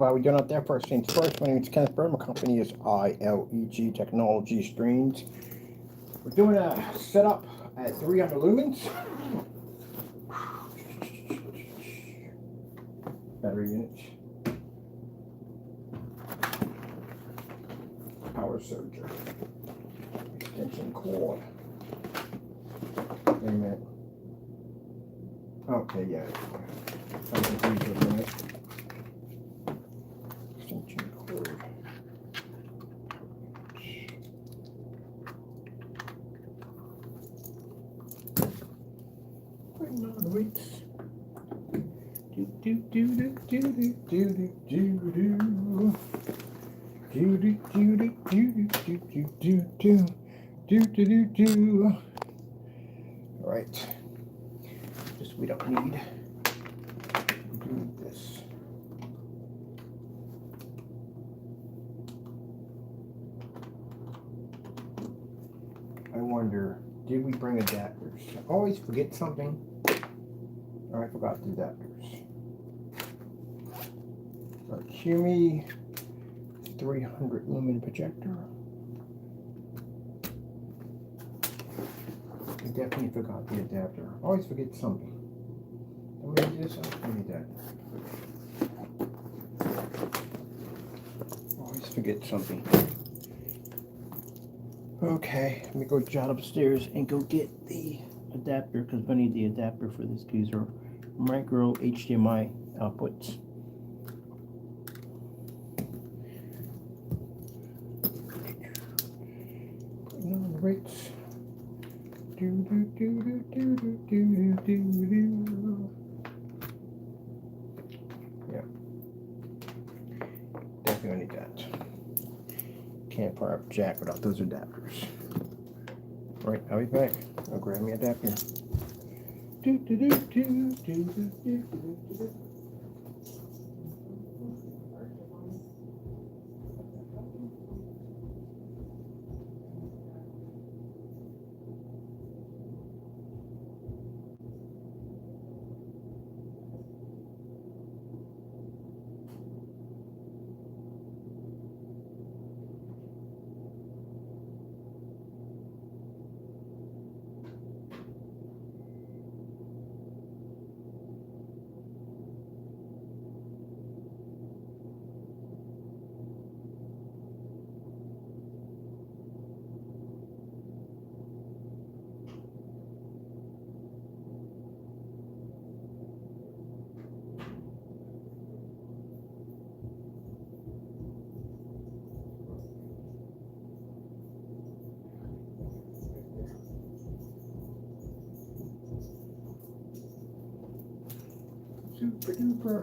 Well, we're doing out there first things first. My name is Kenneth Bird. My company is ILEG Technology Screens. We're doing a setup at 300 lumens. Battery units. Power surger. Extension cord. Wait a minute. Okay, yeah. I'm confused with a minute. Extension cord. Putting on the weights. Do do do do do do do do do do do do do do do do. All right. This we don't need. We do need this. I wonder, did we bring adapters? I always forget something. Oh, I forgot the adapters. Our QME 300 lumen projector. I definitely forgot the adapter. I always forget something. Don't we need this? I need that. Always forget something. Okay, let me go jot upstairs and go get the adapter because I need the adapter for this. These are micro HDMI outputs. Putting on the rates. Do do do do do do do do do. Yeah, definitely need that. Can't fire up jack without those adapters. All right, I'll be back. I'll grab me an adapter. Do do do do do do do do. Super duper.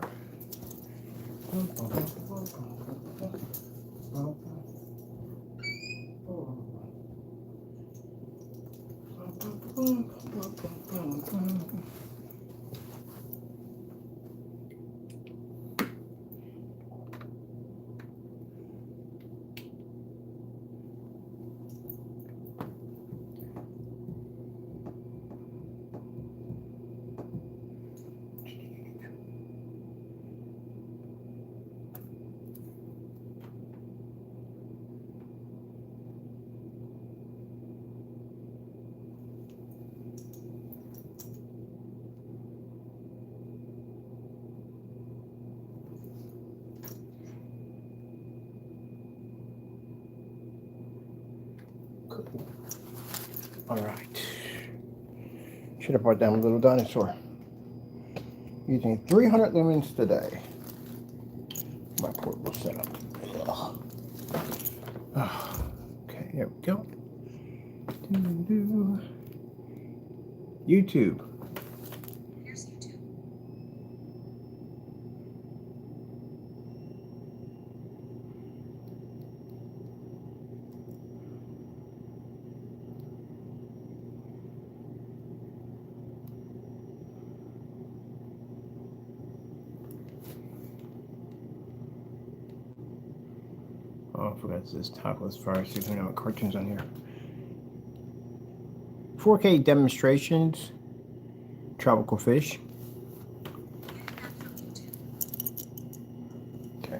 Cool. All right. Should have brought down a little dinosaur. Using 300 lumens today. My portable setup. Okay, here we go. YouTube. Here's YouTube. Oh, I forgot this toggle as far as you know cartoons on here. 4K demonstrations. Tropical fish. Okay.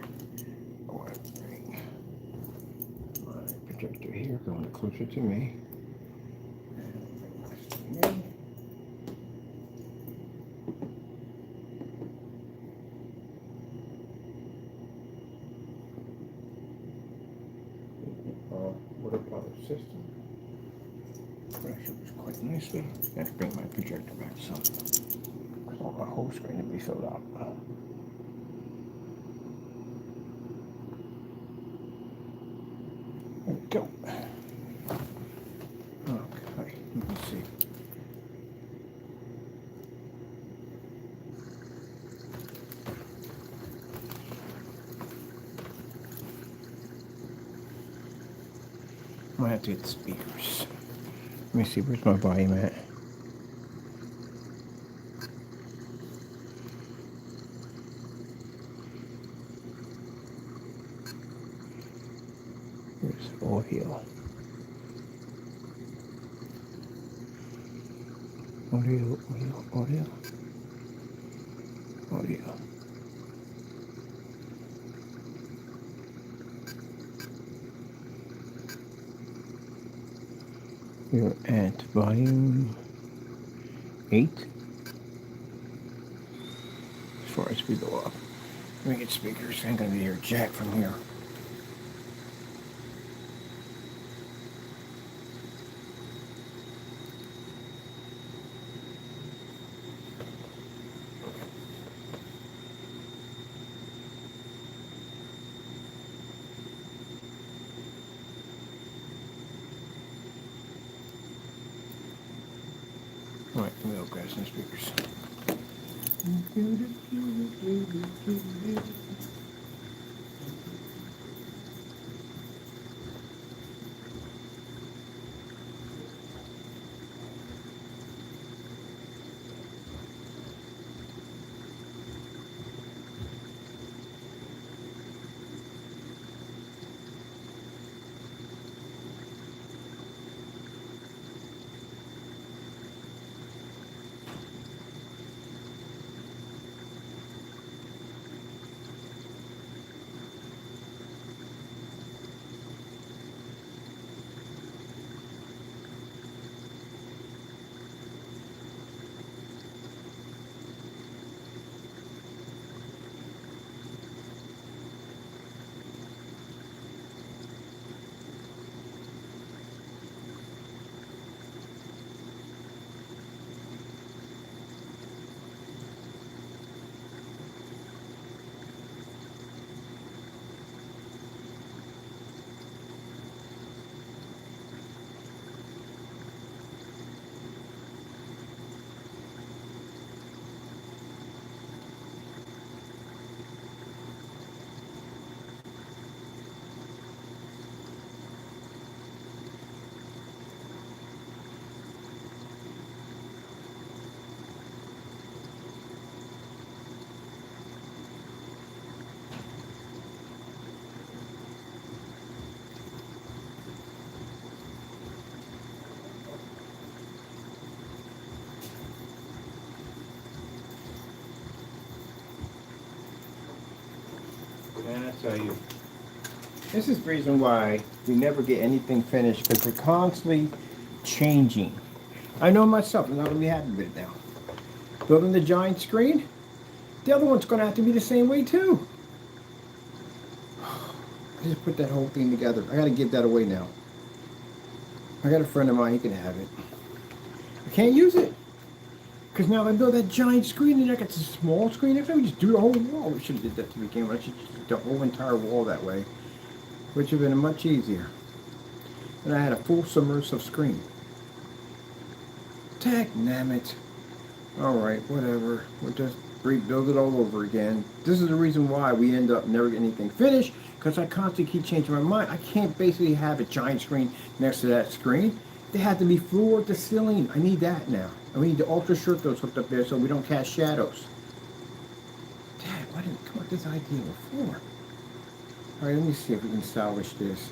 My projector here going closer to me. Water bottle system. Pressure is quite nicely. I have to bring my projector back some. I want my whole screen to be filled out. There we go. Okay, let me see. I might have to get the speakers. Let me see, where's my volume at? Here's audio. Audio. You're at volume 8 as far as we go up. Let me get speakers. I'm going to hear jack from here. All right, let me go grab some speakers. And I tell you, this is the reason why we never get anything finished, because we're constantly changing. I know myself, I'm not going to be happy with it now. Building the giant screen, the other one's going to have to be the same way too. I just put that whole thing together. I got to give that away now. I got a friend of mine, he can have it. I can't use it. Because now if I build that giant screen and I got the small screen, next time we just do the whole wall. We should have did that to begin with. I should just do the whole entire wall that way, which would have been much easier. And I had a full submersive screen. Dagnammit. Alright, whatever. We'll just rebuild it all over again. This is the reason why we end up never getting anything finished, because I constantly keep changing my mind. I can't basically have a giant screen next to that screen. They have to be floor to ceiling. I need that now. And we need the ultra short those hooked up there so we don't cast shadows. Dad, why didn't we come up with this idea before? Alright, let me see if we can salvage this.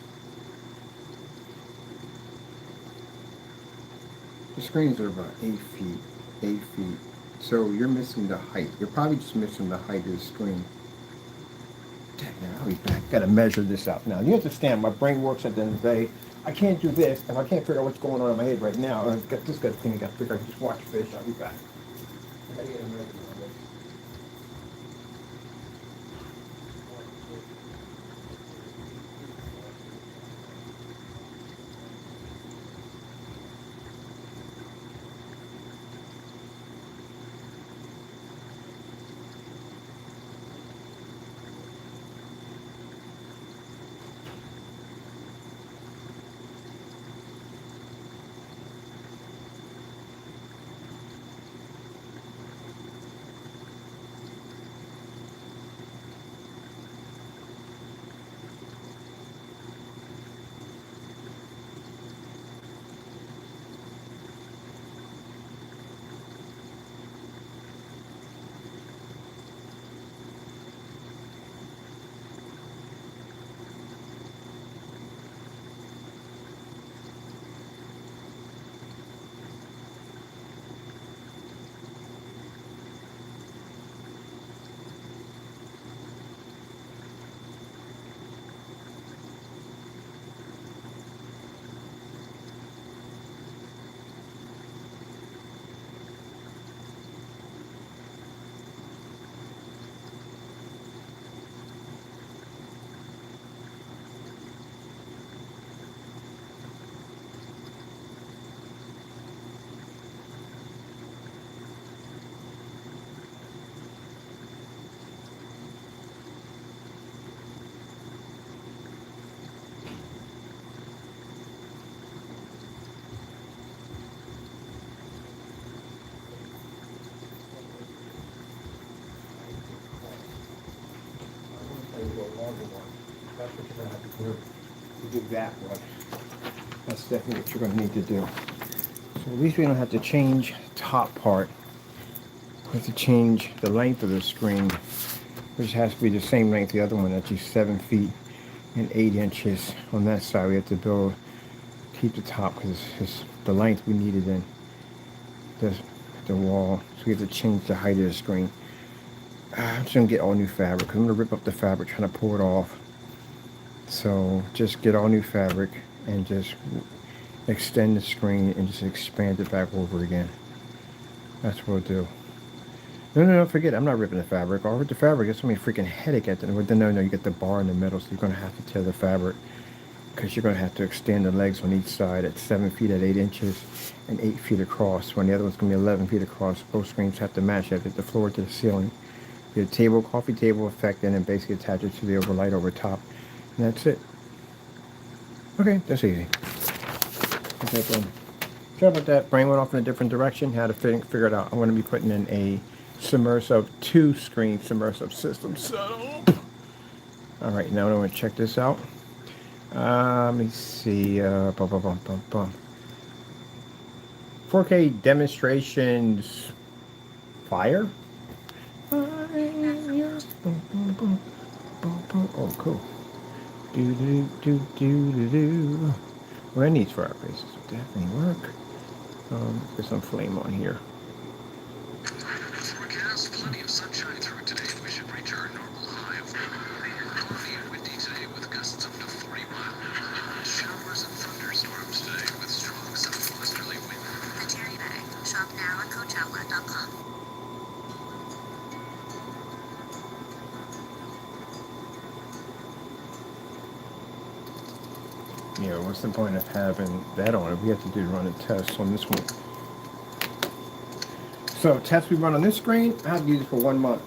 The screens are about 8 feet. 8 feet. So you're missing the height. You're probably just missing the height of the screen. I'll be back. Gotta measure this out now. You understand, my brain works at the end of the day. I can't do this if I can't figure out what's going on in my head right now. I've got this thing I gotta figure out. I can just watch fish. I'll be back. I gotta get a measurement on this. That's what you're gonna have to do. To do that one. That's definitely what you're gonna need to do. So at least we don't have to change the top part. We have to change the length of the screen, which has to be the same length the other one. That's just 7 feet and 8 inches on that side. We have to keep the top because it's the length we needed in the wall. So we have to change the height of the screen. I'm just gonna get all new fabric because I'm gonna rip up the fabric trying to pull it off. So just get all new fabric and just extend the screen and just expand it back over again. That's what we'll do. No, forget it. I'm not ripping the fabric. I'll rip the fabric. It's gonna be a freaking headache at the end. No, you get the bar in the middle, so you're gonna have to tear the fabric because you're gonna have to extend the legs on each side at 7 feet at 8 inches and 8 feet across. When the other one's gonna be 11 feet across. Both screens have to match. You have to get the floor to the ceiling. Get a coffee table effect, and then basically attach it to the overlight over top. And that's it. Okay, that's easy. Okay, sorry about that. Brain went off in a different direction. Had to figure it out. I'm going to be putting in a submersive 2-screen submersive system setup. All right, now I'm going to check this out. Let me see. 4K demonstrations. Fire. Oh, cool. Well, that needs fireplaces. Definitely work. Get some flame on here. Forecast, plenty of sunshine through today. We should reach our normal high of cloudy and windy today with gusts up to 40 miles. Showers and thunderstorms today with strong southwesterly wind. The Cherry Bag. Shop now at coachoutlet.com. Yeah, what's the point of having that on it? We have to do run a test on this one. So, test we run on this screen, I have to use it for 1 month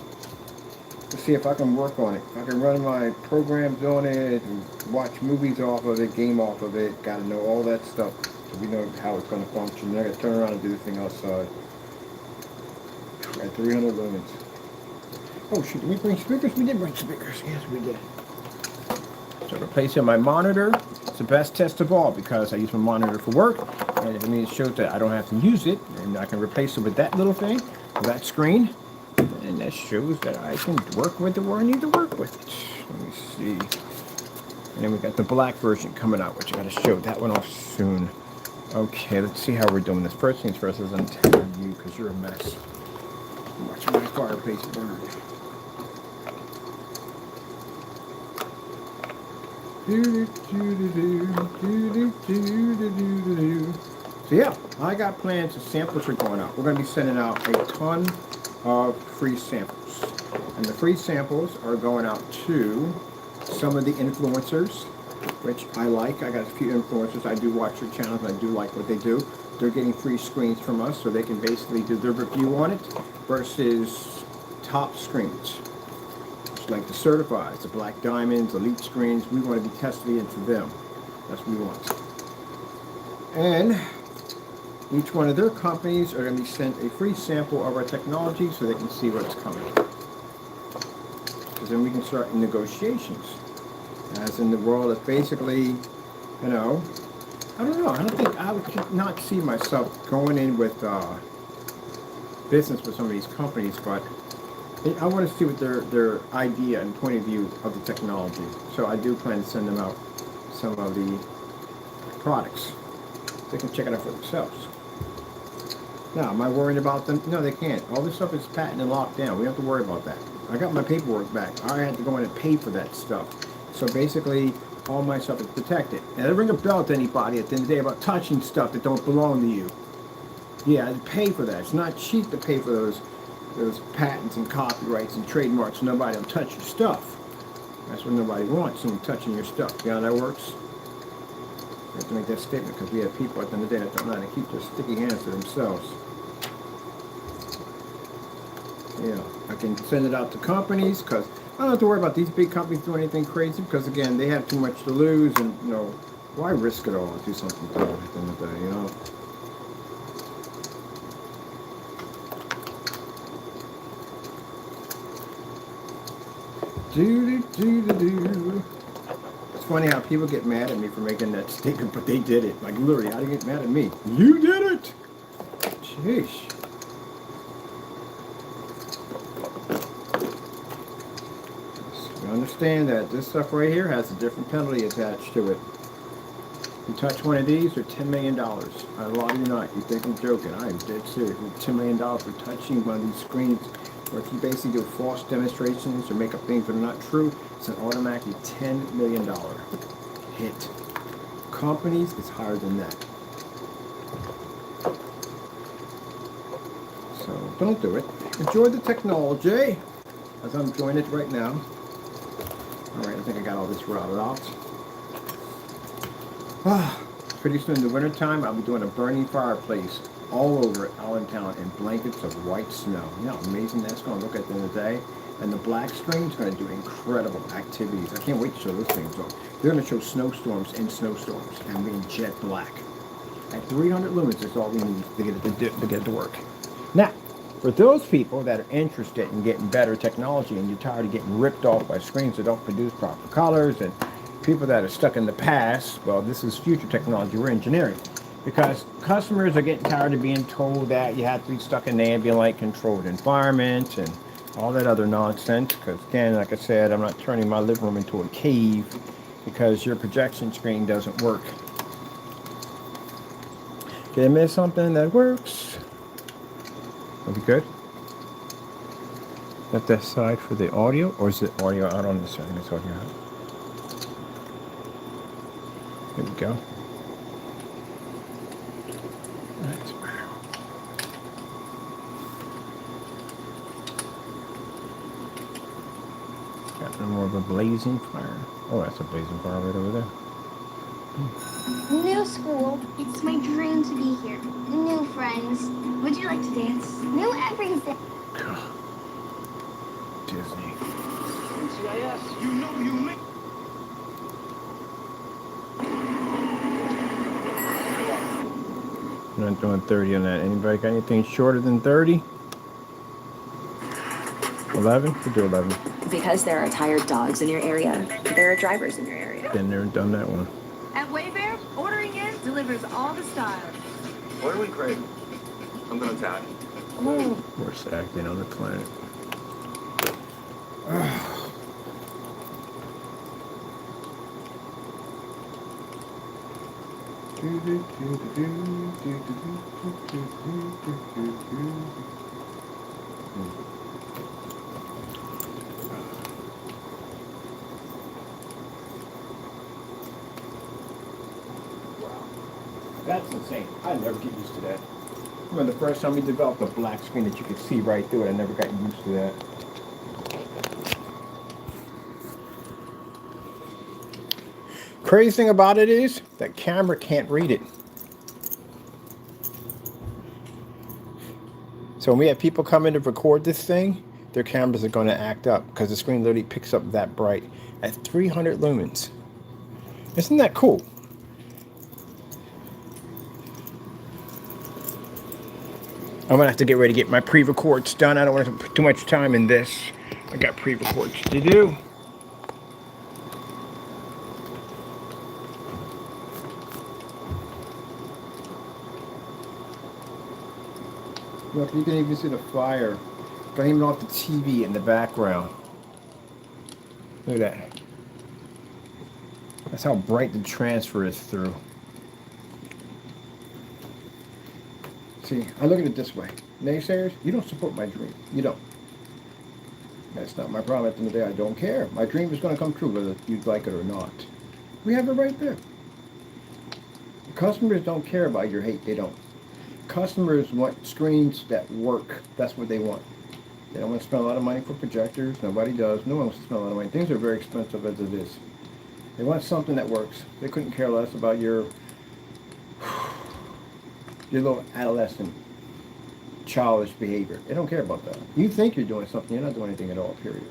to see if I can work on it. If I can run my programs on it, and watch movies off of it, game off of it, gotta know all that stuff so we know how it's gonna function. Then I gotta turn around and do the thing outside. At 300 lumens. Oh shoot, did we bring speakers? We did bring speakers, yes we did. So replacing my monitor, it's the best test of all because I use my monitor for work, and if it shows that I don't have to use it, and I can replace it with that little thing, that screen, and that shows that I can work with it where I need to work with it. Let me see. And then we got the black version coming out, which I gotta show that one off soon. Okay, let's see how we're doing this. First things first is untangle you because you're a mess. Watch my fireplace burn. So yeah, I got plans. The samples are going out. We're going to be sending out a ton of free samples. And the free samples are going out to some of the influencers, which I like. I got a few influencers. I do watch their channels. I do like what they do. They're getting free screens from us so they can basically do their review on it versus top screens. Like the certifieds, the black diamonds, elite screens. We want to be testing into them. That's what we want. And each one of their companies are going to be sent a free sample of our technology so they can see what's coming. Because then we can start negotiations. As in the world of basically, you know, I don't know. I don't think I would not see myself going in with business with some of these companies, but I want to see what their idea and point of view of the technology. So I do plan to send them out some of the products. They can check it out for themselves. Now, am I worried about them? No, they can't. All this stuff is patent and locked down. We don't have to worry about that. I got my paperwork back. I had to go in and pay for that stuff. So basically, all my stuff is protected. And I don't ring a bell to anybody at the end of the day about touching stuff that don't belong to you. Yeah, I pay for that. It's not cheap to pay for those patents and copyrights and trademarks. Nobody will touch your stuff. That's what nobody wants, someone touching your stuff. You know how that works? I have to make that statement because we have people at the end of the day that don't know how to keep their sticky hands to themselves. Yeah, I can send it out to companies because I don't have to worry about these big companies doing anything crazy because, again, they have too much to lose and, you know, why risk it all and do something dumb at the end of the day, you know? It's funny how people get mad at me for making that statement, but they did it. Like, literally, how do you get mad at me? You did it! Sheesh. You understand that this stuff right here has a different penalty attached to it. You touch one of these, or $10 million. I lie you not. You think I'm joking. I am dead serious. $10 million for touching one of these screens. Or if you basically do false demonstrations or make up things that are not true, it's an automatically $10 million hit. Companies, it's higher than that. So don't do it. Enjoy the technology, as I'm enjoying it right now. Alright, I think I got all this routed out. Pretty soon in the wintertime, I'll be doing a burning fireplace all over Allentown in blankets of white snow. You know how amazing that's going to look at the end of the day? And the black screen's going to do incredible activities. I can't wait to show those things off. They're going to show snowstorms in snowstorms and be in jet black. At 300 lumens is all we need to get it to work. Now, for those people that are interested in getting better technology and you're tired of getting ripped off by screens that don't produce proper colors and people that are stuck in the past, well, this is future technology. We're engineering. Because customers are getting tired of being told that you have to be stuck in an ambient light controlled environment and all that other nonsense. Because again, like I said, I'm not turning my living room into a cave because your projection screen doesn't work. Did I miss something that works? That'd be good. Got that side for the audio, or is it audio out on this side? It's audio out. There we go. That's better. Got no more of a blazing fire. Oh, that's a blazing fire right over there. New school. It's my dream to be here. New friends. Would you like to dance? New everything. Disney. NCIS, you know you make. I'm not doing 30 on that. Anybody got anything shorter than 30? 11? We'll do 11. Because there are tired dogs in your area, there are drivers in your area. Been there and done that one. At Wayfair, ordering in delivers all the style. What are we craving? I'm going to tell you. Worst acting on the planet. That's insane. I never get used to that. Remember the first time we developed a black screen that you could see right through it, I never got used to that. Crazy thing about it is that camera can't read it. So when we have people come in to record this thing, their cameras are going to act up because the screen literally picks up that bright at 300 lumens. Isn't that cool? I'm going to have to get ready to get my pre-records done. I don't want to put too much time in this. I got pre-records to do. Look, you can even see the fire gleaming off the TV in the background. Look at that. That's how bright the transfer is through. See, I look at it this way. Naysayers, you don't support my dream. You don't. That's not my problem. At the end of the day, I don't care. My dream is going to come true whether you'd like it or not. We have it right there. Customers don't care about your hate. They don't. Customers want screens that work. That's what they want. They don't want to spend a lot of money for projectors. Nobody does. No one wants to spend a lot of money. Things are very expensive as it is. They want something that works. They couldn't care less about your little adolescent childish behavior. They don't care about that. You think you're doing something, you're not doing anything at all, period.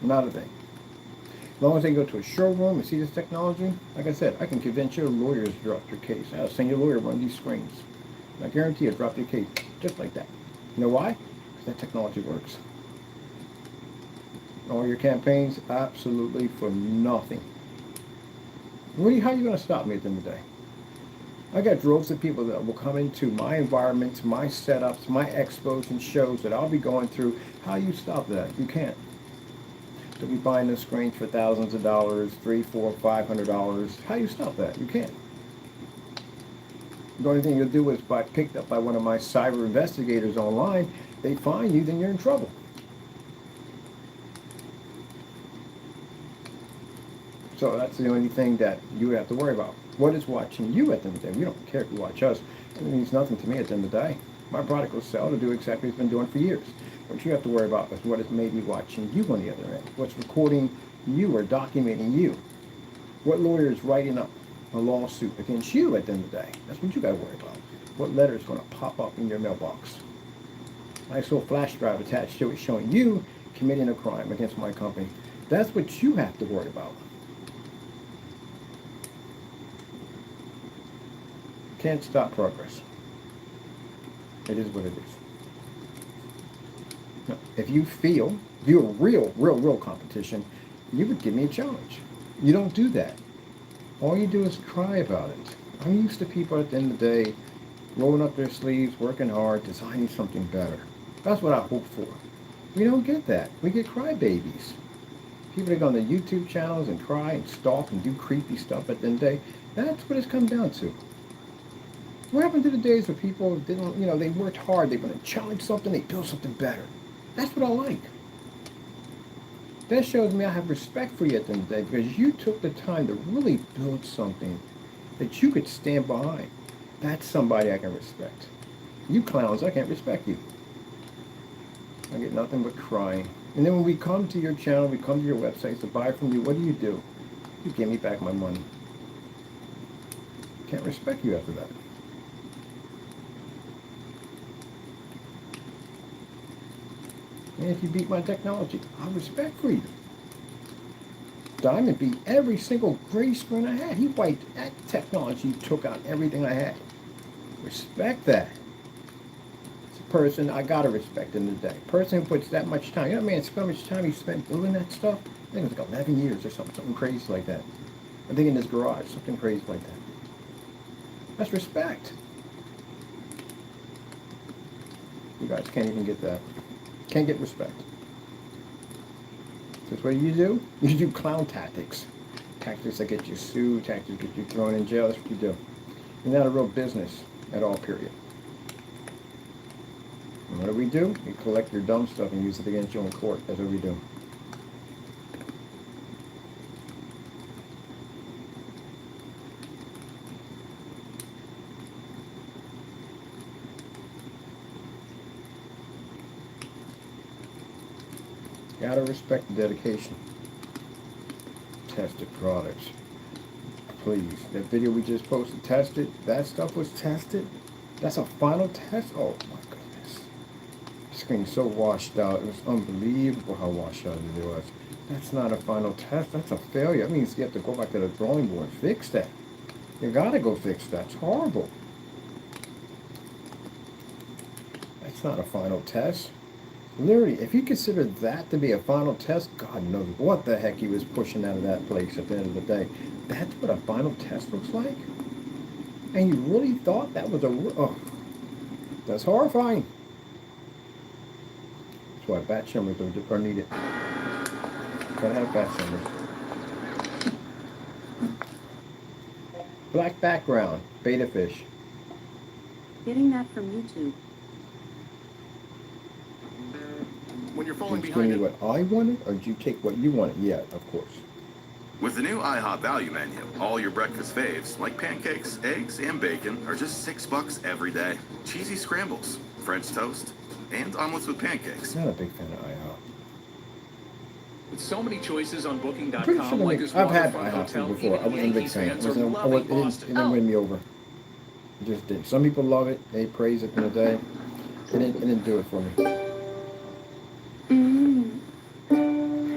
Not a thing. As long as they go to a showroom and see this technology, like I said, I can convince your lawyers to drop your case. I'll send your lawyer one of these screens. I guarantee you, drop your case just like that. You know why? Because that technology works. All your campaigns, absolutely for nothing. How are you going to stop me at the end of the day? I got droves of people that will come into my environments, my setups, my expos and shows that I'll be going through. How you stop that? You can't. They'll be buying those screens for thousands of dollars, $300, $400, $500. How you stop that? You can't. The only thing you'll do is by picked up by one of my cyber investigators online, they find you, then you're in trouble. So that's the only thing that you have to worry about. What is watching you at the end of the day? We don't care if you watch us. It means nothing to me at the end of the day. My product will sell to do exactly what it's been doing for years. What you have to worry about is what is maybe watching you on the other end. What's recording you or documenting you. What lawyer is writing up a lawsuit against you at the end of the day. That's what you got to worry about. What letter is going to pop up in your mailbox. Nice little flash drive attached to it showing you committing a crime against my company. That's what you have to worry about. Can't stop progress. It is what it is. Now, if you feel you're a real competition, you would give me a challenge. You don't do that. All you do is cry about it. I'm used to people at the end of the day rolling up their sleeves, working hard, designing something better. That's what I hope for. We don't get that. We get crybabies. People that go on the YouTube channels and cry and stalk and do creepy stuff at the end of the day. That's what it's come down to. What happened to the days where people didn't, they worked hard, they want to challenge something, they build something better. That's what I like. That shows me I have respect for you at the end of the day because you took the time to really build something that you could stand behind. That's somebody I can respect. You clowns, I can't respect you. I get nothing but crying. And then when we come to your channel, we come to your website to buy from you, what do? You give me back my money. Can't respect you after that. And if you beat my technology, I'll respect for you. Diamond beat every single gray screen I had. He wiped that technology, took out everything I had. Respect that. It's a person I gotta respect in the day. Person who puts that much time. You know what I mean? It's how much time he spent doing that stuff? I think it was like 11 years or something crazy like that. I think in his garage, something crazy like that. That's respect. You guys can't even get that. Can't get respect. That's what you do? You do clown tactics. Tactics that get you sued, tactics that get you thrown in jail. That's what you do. You're not a real business at all, period. And what do? We collect your dumb stuff and use it against you in court. That's what we do. Gotta respect the dedication. Tested products. Please. That video we just posted, tested. That stuff was tested. That's a final test? Oh my goodness. The screen's so washed out. It was unbelievable how washed out it was. That's not a final test. That's a failure. That means you have to go back to the drawing board and fix that. You gotta go fix that. It's horrible. That's not a final test. Literally, if you consider that to be a final test, God knows what the heck he was pushing out of that place at the end of the day. That's what a final test looks like? And you really thought that was a... Oh, that's horrifying. That's why bat shimmers are needed. Gotta have bat shimmers. Black background, beta fish. Getting that from YouTube. When you're falling Did you behind give me what I wanted, or did you take what you wanted? Yeah, of course. With the new IHOP value menu, all your breakfast faves, like pancakes, eggs, and bacon, are just $6 every day. Cheesy scrambles, French toast, and omelets with pancakes. Not a big fan of IHOP. With so many choices on Pretty sure Booking.com, like this I've had waterfront IHOP hotel, before. I even wasn't a big Yankees fan. fans It are loving Boston. didn't win me over. It just didn't. Some people love it. They praise it in the day. It didn't do it for me.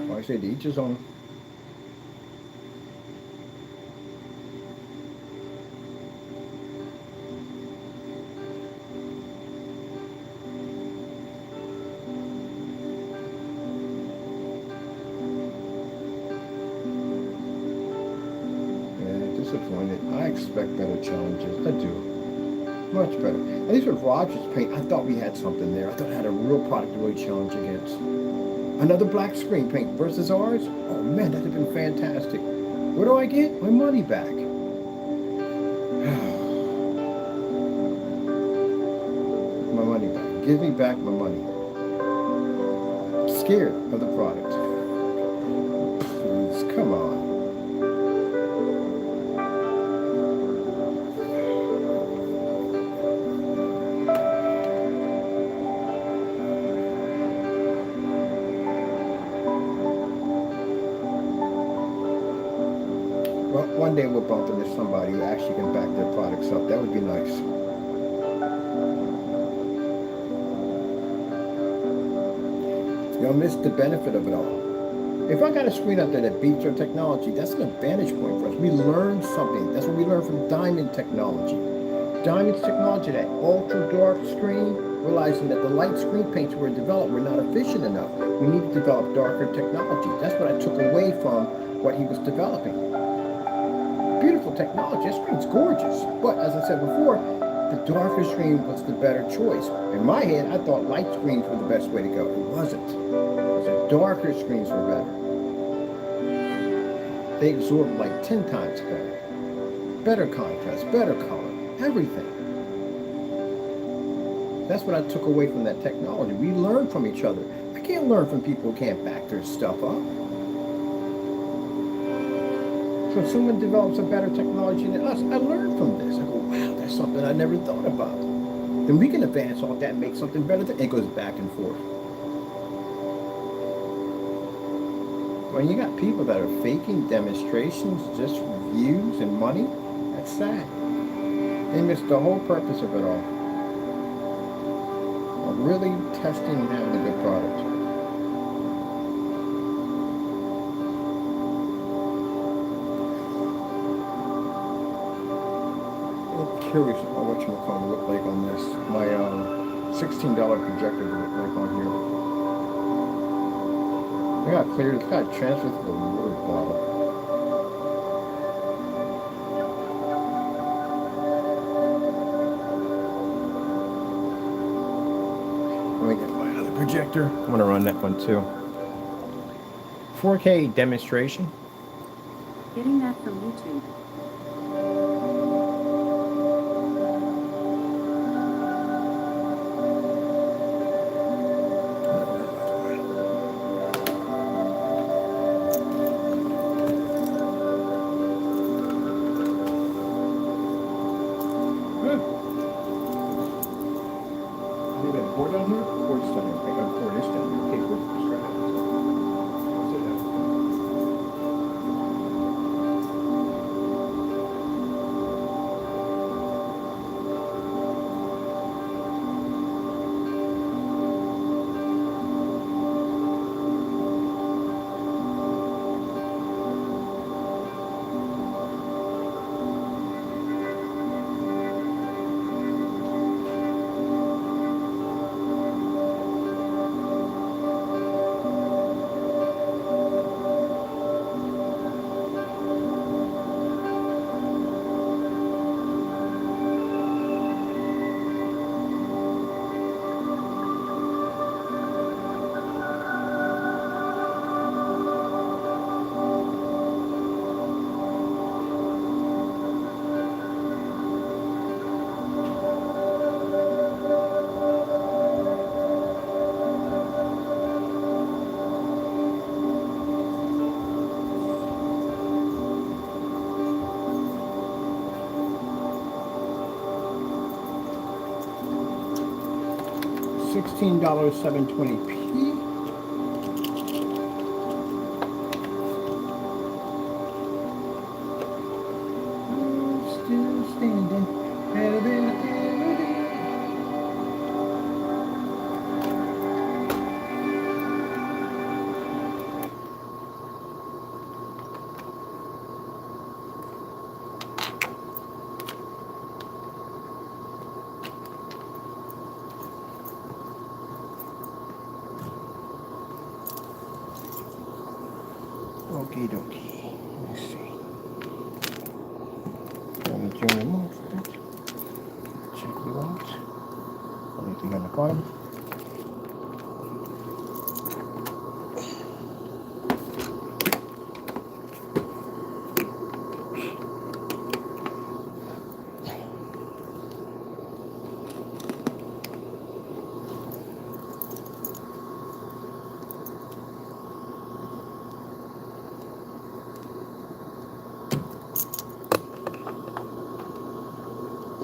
Like I say, to each his own. Disappointed. I expect better challenges. I do. Much better. At least with Rogers Paint, I thought we had something there. I thought I had a real product to really challenge against. Another black screen paint versus ours? Oh man, that'd have been fantastic. What do I get? My money back. My money back. Give me back my money. Scared of the product. Please, come on. One day we'll bump into somebody who actually can back their products up. That would be nice. You'll miss the benefit of it all. If I got a screen out there that beats our technology, that's an advantage point for us. We learned something. That's what we learned from Diamond technology. Diamond's technology, that ultra dark screen, realizing that the light screen paints were developed were not efficient enough. We need to develop darker technology. That's what I took away from what he was developing. Beautiful technology. That screen's gorgeous. But as I said before, the darker screen was the better choice. In my head, I thought light screens were the best way to go. It wasn't. The darker screens were better. They absorb light 10 times better. Better contrast, better color, everything. That's what I took away from that technology. We learn from each other. I can't learn from people who can't back their stuff up. So if someone develops a better technology than us, I learn from this. I go, wow, that's something I never thought about. Then we can advance off that and make something better. It goes back and forth. When you got people that are faking demonstrations just for views and money, that's sad. They missed the whole purpose of it all. Of really testing and having a good product. Curious about what you're going to look like on this. My $16 projector will look like on here. I got cleared. It's got transferred to the word bottle. Let me get my other projector. I'm going to run that one too. 4K demonstration. Getting that from YouTube. Pour down here? Pour this down here. I gotta pour this down here. Okay, pour this down here. $16.720p. Still standing. Okie dokie. Let's see. Let me turn them off. Check you out. Anything on the bottom?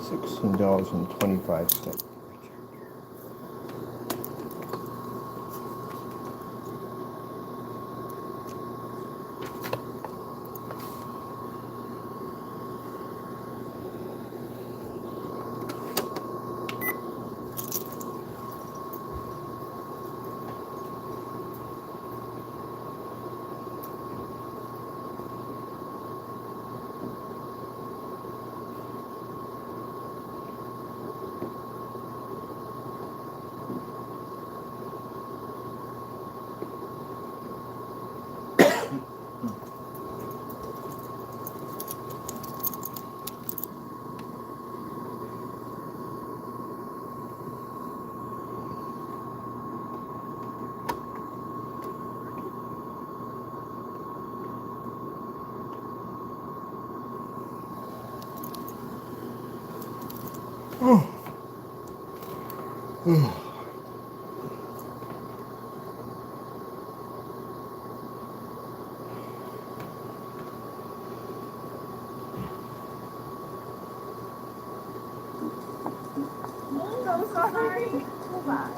$16.25. So sorry. Bye.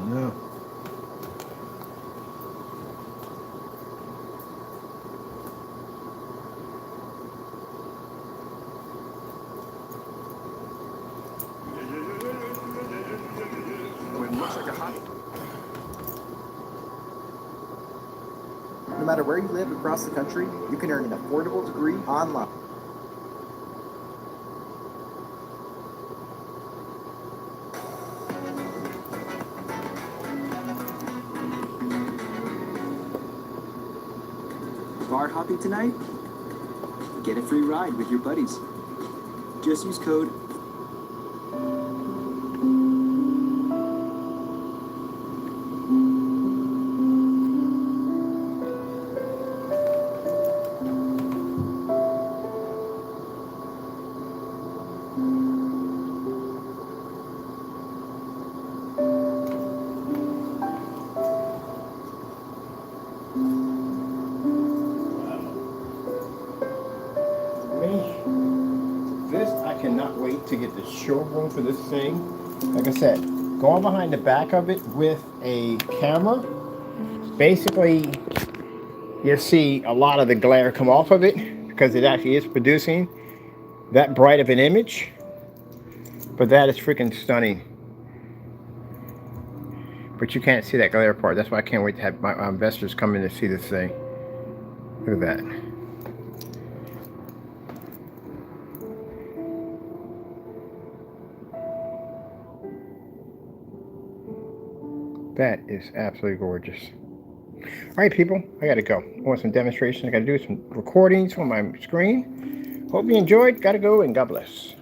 No. When it looks like a hot. No matter where you live across the country, you can earn an affordable degree online. Bar hopping tonight? Get a free ride with your buddies. Just use code. This, I cannot wait to get the showroom for this thing. Like I said, going behind the back of it with a camera, basically you'll see a lot of the glare come off of it because it actually is producing that bright of an image. But that is freaking stunning. But you can't see that glare part. That's why I can't wait to have my investors come in to see this thing. Look at that. That is absolutely gorgeous. All right, people, I gotta go. I want some demonstrations. I gotta do some recordings on my screen. Hope you enjoyed. Gotta go, and God bless.